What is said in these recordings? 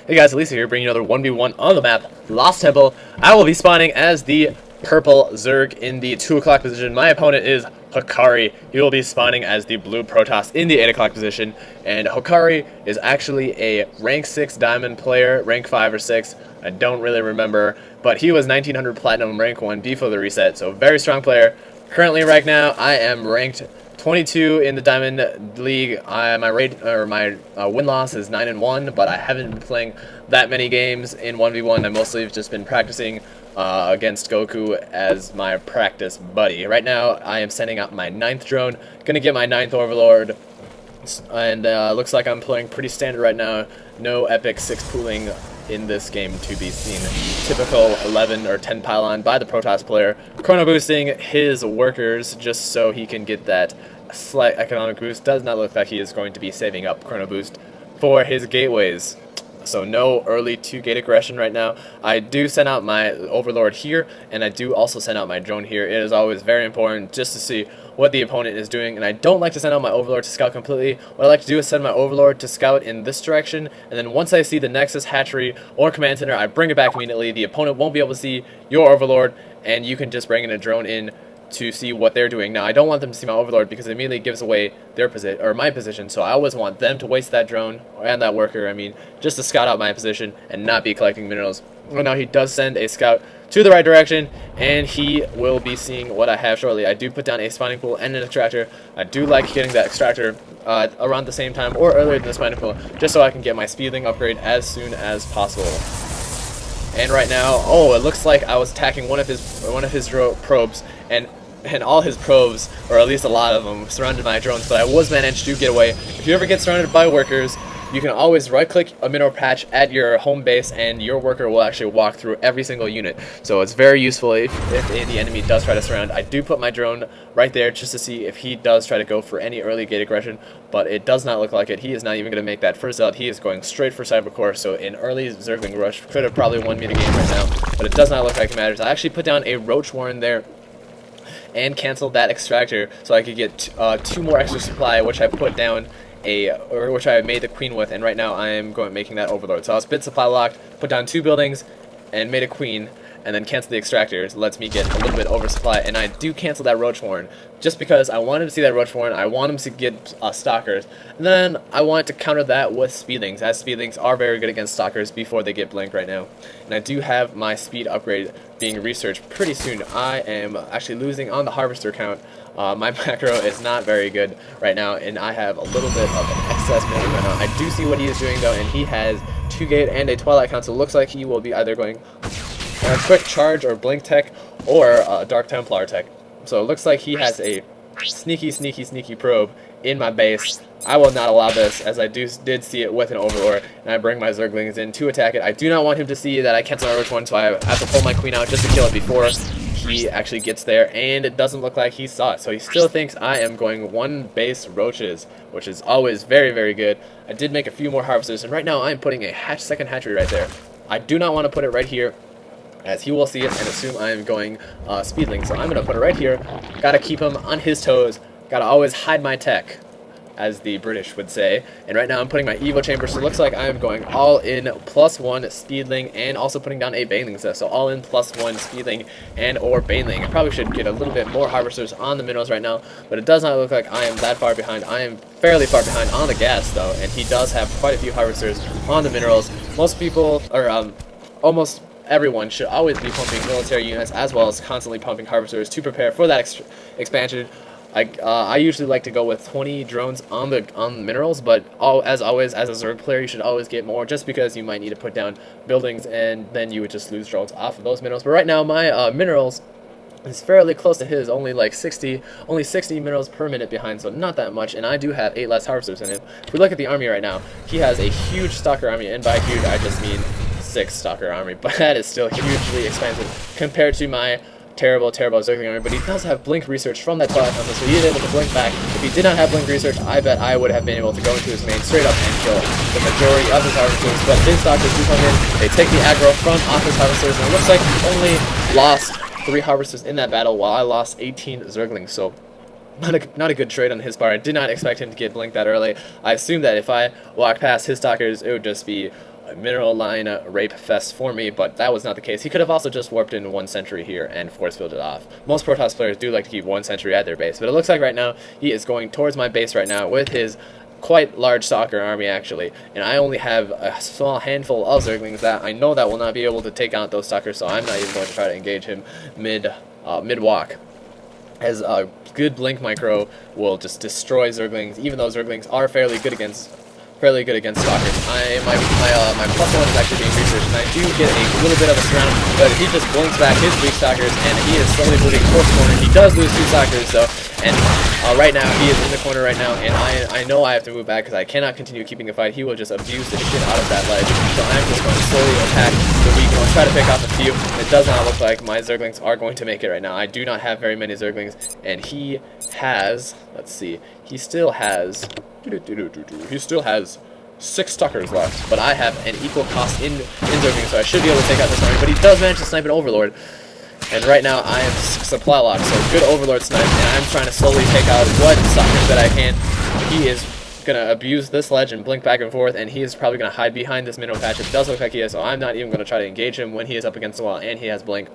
Hey guys, Elisa here, bringing another 1v1 on the map, Lost Temple. I will be spawning as the purple Zerg in the 2 o'clock position. My opponent is Hocari. He will be spawning as the blue Protoss in the 8 o'clock position. And Hocari is actually a rank 6 diamond player, rank 5 or 6. I don't really remember, but he was 1900 platinum rank 1 before the reset, so very strong player. Currently, right now, I am ranked 22 in the Diamond League. My win-loss is 9-1, but I haven't been playing that many games in 1v1. I mostly have just been practicing against Goku as my practice buddy. Right now, I am sending out my 9th drone, gonna get my 9th Overlord, and looks like I'm playing pretty standard right now. No epic 6 pooling in this game to be seen. Typical 11 or 10 pylon by the Protoss player, chrono boosting his workers just so he can get that slight economic boost. Does not look like he is going to be saving up chrono boost for his gateways. So no early 2-gate aggression right now. I do send out my Overlord here, and I do also send out my drone here. It is always very important just to see what the opponent is doing, and I don't like to send out my Overlord to scout completely. What I like to do is send my Overlord to scout in this direction, and then once I see the Nexus, Hatchery, or Command Center, I bring it back immediately. The opponent won't be able to see your Overlord, and you can just bring in a drone in to see what they're doing. Now, I don't want them to see my Overlord because it immediately gives away their position or my position, so I always want them to waste that drone and that worker, just to scout out my position and not be collecting minerals. Well, now he does send a scout to the right direction, and he will be seeing what I have shortly. I do put down a spawning pool and an extractor. I do like getting that extractor around the same time or earlier than the spawning pool, just so I can get my speeding upgrade as soon as possible. And right now, it looks like I was attacking one of his probes, and all his probes, or at least a lot of them, surrounded my drones, but I was managed to get away. If you ever get surrounded by workers, you can always right-click a mineral patch at your home base, and your worker will actually walk through every single unit. So it's very useful if the enemy does try to surround. I do put my drone right there just to see if he does try to go for any early gate aggression, but it does not look like it. He is not even going to make that first out. He is going straight for Cybercore, so an early Zergling rush could have probably won me the game right now, but it does not look like it matters. I actually put down a Roach Warren there and canceled that extractor so I could get 2 more extra supply, which I put down which I made the queen with, and right now I am making that Overlord. So I was bit supply locked, put down 2 buildings, and made a queen, and then canceled the extractor. So lets me get a little bit oversupply, and I do cancel that Roach Warren just because I want him to see that Roach Warren. I want him to get stalkers, and then I want to counter that with speedlings, as speedlings are very good against stalkers before they get blink right now. And I do have my speed upgrade being researched pretty soon. I am actually losing on the harvester count. My macro is not very good right now, and I have a little bit of an excess mineral right now. I do see what he is doing though, and he has 2-gate and a Twilight count, so it looks like he will be either going quick charge or blink tech or Dark Templar tech. So it looks like he has a sneaky probe in my base. I will not allow this, as I did see it with an Overlord, and I bring my Zerglings in to attack it. I do not want him to see that I cancel my Roach one, so I have to pull my queen out just to kill it before he actually gets there, and it doesn't look like he saw it. So he still thinks I am going 1 base roaches, which is always very, very good. I did make a few more harvesters, and right now I am putting a second hatchery right there. I do not want to put it right here, as he will see it and assume I am going speedling. So I'm going to put it right here. Gotta keep him on his toes. Gotta always hide my tech, as the British would say. And right now I'm putting my Evo Chamber, so it looks like I am going all in +1 Speedling and also putting down a Baneling set. So all in +1 Speedling and or Baneling. I probably should get a little bit more harvesters on the minerals right now, but it does not look like I am that far behind. I am fairly far behind on the gas though, and he does have quite a few harvesters on the minerals. Most people, or almost everyone, should always be pumping military units as well as constantly pumping harvesters to prepare for that expansion. I usually like to go with 20 drones on the minerals, but as always, as a Zerg player, you should always get more, just because you might need to put down buildings, and then you would just lose drones off of those minerals. But right now, my minerals is fairly close to his, only 60 minerals per minute behind, so not that much, and I do have 8 less harvesters in him. If we look at the army right now, he has a huge stalker army, and by huge, I just mean 6 stalker army, but that is still hugely expensive compared to my terrible Zergling army. But he does have blink research from that Twilight Council, so he is able to blink back. If he did not have blink research, I bet I would have been able to go into his main straight up and kill the majority of his harvesters. But his stalkers do come in, they take the aggro from off his harvesters, and it looks like he only lost 3 harvesters in that battle, while I lost 18 Zerglings. So not a good trade on his part. I did not expect him to get blinked that early. I assumed that if I walked past his stalkers, it would just be a mineral line rape fest for me, but that was not the case. He could have also just warped in 1 sentry here and force fielded off. Most Protoss players do like to keep 1 sentry at their base, but it looks like right now he is going towards my base right now with his quite large stalker army actually, and I only have a small handful of Zerglings that I know that will not be able to take out those stalkers, so I'm not even going to try to engage him mid-walk. As a good blink micro will just destroy Zerglings, even though Zerglings are fairly good against stalkers. My plus one is actually being researched, and I do get a little bit of a surround, but he just blinks back his weak stalkers, and he is slowly moving towards the corner. He does lose 2 stalkers, though, and right now he is in the corner right now, and I know I have to move back because I cannot continue keeping the fight. He will just abuse the shit out of that ledge, so I'm just going to slowly attack the weak one, try to pick off a few. It does not look like my Zerglings are going to make it right now. I do not have very many Zerglings, and he has, let's see, he still has 6 stalkers left, but I have an equal cost in Zerglings, so I should be able to take out this army, but he does manage to snipe an Overlord. And right now I am supply locked, so good Overlord snipe, and I'm trying to slowly take out what stalkers that I can. He is going to abuse this ledge and blink back and forth, and he is probably going to hide behind this mineral patch. It does look like he is, so I'm not even going to try to engage him when he is up against the wall and he has blink.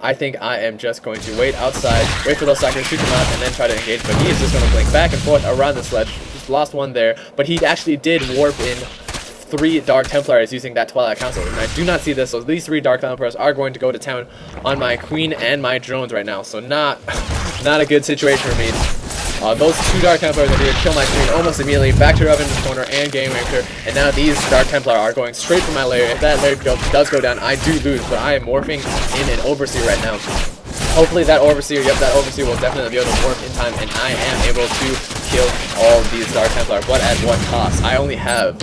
I think I am just going to wait outside, wait for those stalkers to come out, and then try to engage, but he is just going to blink back and forth around this ledge. Just lost one there, but he actually did warp in 3 Dark Templars using that Twilight Council, and I do not see this, so these 3 Dark Templars are going to go to town on my Queen and my drones right now, so not a good situation for me. Those 2 Dark Templars are here to kill my Queen almost immediately, back her up in the corner and game raped her, and now these Dark Templar are going straight for my lair. If that lair does go down, I do lose, but I am morphing in an Overseer right now. Hopefully that Overseer, that Overseer will definitely be able to warp in time, and I am able to kill all of these Dark Templar, but at what cost? I only have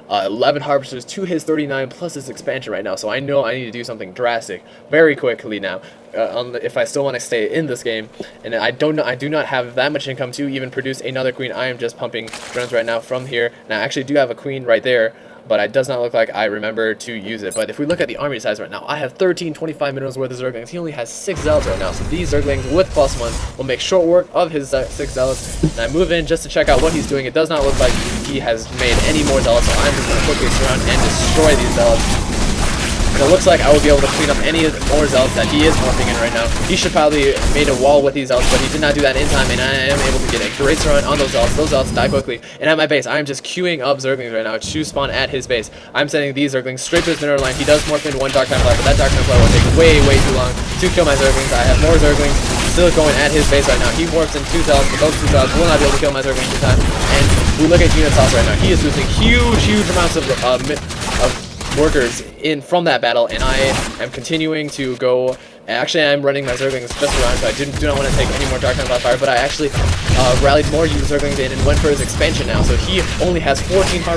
11 Harvesters to his 39 plus his expansion right now, so I know I need to do something drastic very quickly now if I still want to stay in this game, and I do not have that much income to even produce another Queen. I am just pumping drones right now from here, and I actually do have a Queen right there, but it does not look like I remember to use it. But if we look at the army size right now, I have 1325 minerals worth of Zerglings. He only has 6 Zealots right now, so these Zerglings with +1 will make short work of his 6 Zealots. And I move in just to check out what he's doing. It does not look like he has made any more Zealots, so I'm just going to quickly surround and destroy these Zealots. And it looks like I will be able to clean up any more Zealots that he is morphing in right now. He should probably have made a wall with these Zealots, but he did not do that in time, and I am able to get a great surround on those Zealots. Those Zealots die quickly. And at my base, I am just queuing up Zerglings right now to spawn at his base. I'm sending these Zerglings straight to his mineral line. He does morph into 1 Dark Templar, but that Dark Templar will take way too long to kill my Zerglings. I have more Zerglings still going at his base right now. He morphs in 2 Zealots, but those 2 Zealots will not be able to kill my Zerglings in time. And we look at unit toss right now. He is losing huge amounts of workers in from that battle, and I am continuing to go. Actually, I'm running my Zerglings just around, so I do not want to take any more Dark Templar fire, but I actually rallied more Zerglings in and went for his expansion now, so he only has 21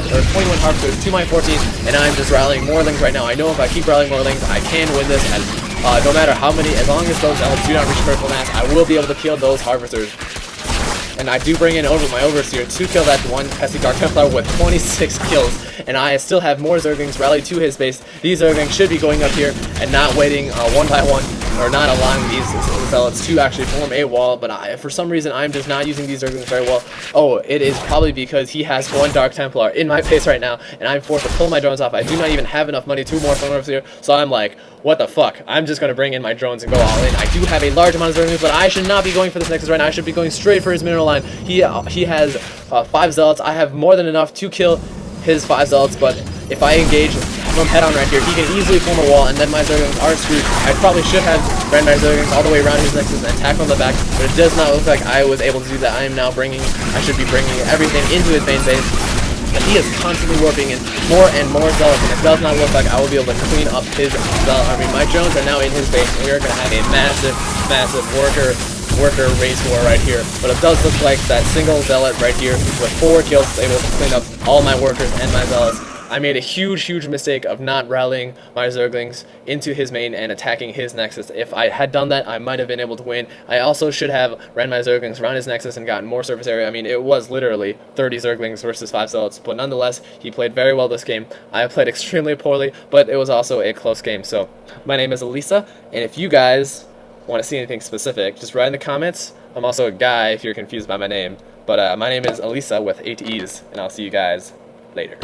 Harvesters to my 14, and I'm just rallying more Lings right now. I know if I keep rallying more Lings, I can win this, and no matter how many, as long as those Zealots do not reach critical mass, I will be able to kill those Harvesters. And I do bring in my Overseer to kill that 1 pesky Dark Templar with 26 kills, and I still have more Zerglings rallied to his base. These Zerglings should be going up here and not waiting one by one, or not allowing these Zealots to actually form a wall, but for some reason I'm just not using these Zerglings very well. Oh, it is probably because he has 1 Dark Templar in my base right now, and I'm forced to pull my drones off. I do not even have enough money to morph from Overseer, so I'm like, what the fuck? I'm just going to bring in my drones and go all in. I do have a large amount of Zerglings, but I should not be going for this Nexus right now. I should be going straight for his mineral line. He has 5 Zealots. I have more than enough to kill his 5 Zealots, but if I engage from head on right here, he can easily form a wall, and then my Zerglings are screwed. I probably should have ran my Zerglings all the way around his Nexus and attack from the back, but it does not look like I was able to do that. I should be bringing everything into his main base. And he is constantly warping in more and more Zealots, and it does not look like I will be able to clean up his Zealot army. My drones are now in his base, and we are going to have a massive worker race war right here. But it does look like that single Zealot right here with 4 kills is able to clean up all my workers and my Zealots. I made a huge mistake of not rallying my Zerglings into his main and attacking his Nexus. If I had done that, I might have been able to win. I also should have ran my Zerglings around his Nexus and gotten more surface area. I mean, it was literally 30 Zerglings versus 5 Zealots, but nonetheless, he played very well this game. I played extremely poorly, but it was also a close game. So, my name is ALEEEEEEESA, and if you guys want to see anything specific, just write in the comments. I'm also a guy if you're confused by my name, but my name is ALEEEEEESA with 8 E's, and I'll see you guys later.